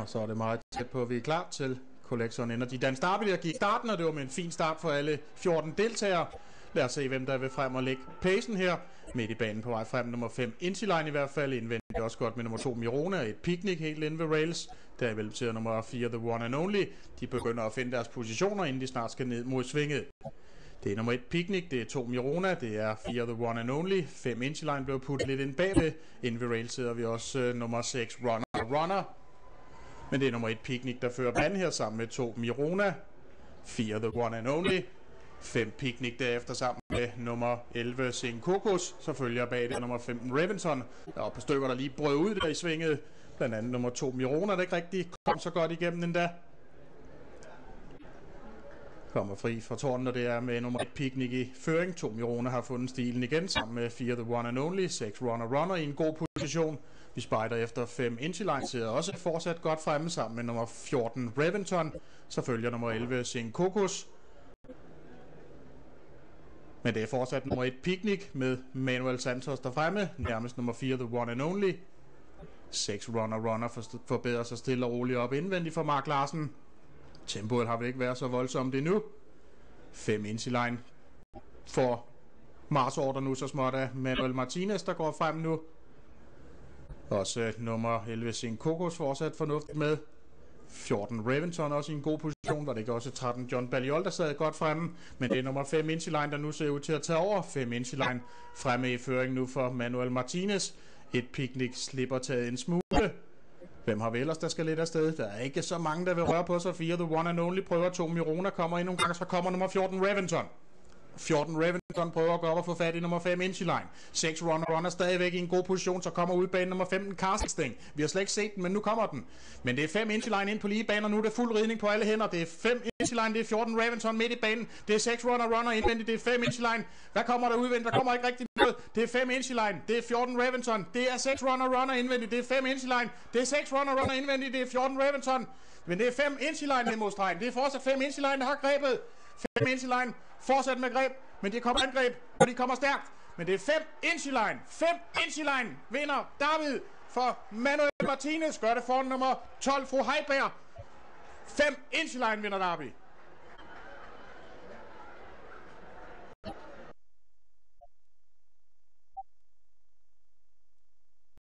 Og så er det meget tæt på, at vi er klar til Collection Energy Dansk Derby, der gik starten, og det var med en fin start for alle 14 deltagere. Lad os se, hvem der vil frem og lægge pacen her. Midt i banen på vej frem, nummer 5 Intiline i hvert fald. Indvendigt også godt med nummer 2 Mirona, et Picnic helt inde ved rails. Der er vel til nummer 4 The One and Only. De begynder at finde deres positioner, inden de snart skal ned mod svinget. Det er nummer 1 Picnic, det er 2 Mirona, det er 4 The One and Only. 5 Intiline blev puttet lidt ind bagved. Inde ved rails sidder vi også nummer 6 Runner. Men det er nummer 1 Picnic, der fører banen her sammen med 2 Mirona, 4 The One and Only, 5 Picnic derefter sammen med nummer 11 Sing Kokos. Så følger bag det nummer 15 Reventon. Der er på stykker, der lige brød ud der i svinget. Blandt andet nummer 2 Mirona, der ikke rigtig kom så godt igennem endda. Kommer fri fra tårnen, og det er med nummer 1 Picnic i føring. 2 Mirona har fundet stilen igen sammen med 4 The One and Only, 6 Runner i en god position. Vi spejder efter 5 Intiline, sidder også fortsat godt fremme sammen med nummer 14 Reventon. Så følger nummer 11 Sing Kokos. Men det er fortsat nummer 1 Picnic med Manuel Santos der fremme. Nærmest nummer 4 The One and Only. 6 Runner forbedrer sig stille og roligt op indvendigt for Mark Larsen. Tempoet har vel ikke været så voldsomt endnu. 5 Intiline får marsordre nu så småt af Manuel Martinez, der går frem nu. Også nummer 11 Sing Kokos fortsat fornuftigt med. 14 Reventon også i en god position. Var det ikke også 13 John Balliol, der sad godt fremme. Men det er nummer 5 Intiline, der nu ser ud til at tage over. 5 Intiline fremme i føring nu for Manuel Martinez. Et Picnic slipper taget en smule. Hvem har vi ellers, der skal lidt afsted? Der er ikke så mange, der vil røre på sig. 4 The One and Only prøver, 2 Mirona kommer ind nogle gange, så kommer nummer 14 Reventon. 14 Reventon prøver at gå op og få fat i nummer 5 Intiline. 6 Runner stadigvæk i en god position, så kommer udbanen nummer 15 Carstensting. Vi har slet ikke set den, men nu kommer den. Men det er 5 Intiline ind på lige banen, og nu er det fuld ridning på alle hænder. Det er 5 Intiline, det er 14 Reventon midt i banen. Det er 6 Runner indvendigt, det er 5 Intiline. Hvad kommer der udvendigt? Der kommer ikke rigtig noget. Det er 5 Intiline, det er 14 Reventon. Det er 6 Runner indvendigt, det er 5 Intiline. Det er 6 Runner indvendigt, det er 14 Reventon. Men det er 5 Intiline ned mod stregen. Det er fortsat 5 Intiline, der har grebet. 5 Intiline fortsat med greb, men det kommer angreb, og de kommer stærkt. Men det er 5 Intiline. 5 Intiline vinder David for Manuel Martinez. Gør det foran nummer 12 Fru Heiberg. 5 Intiline vinder Derby.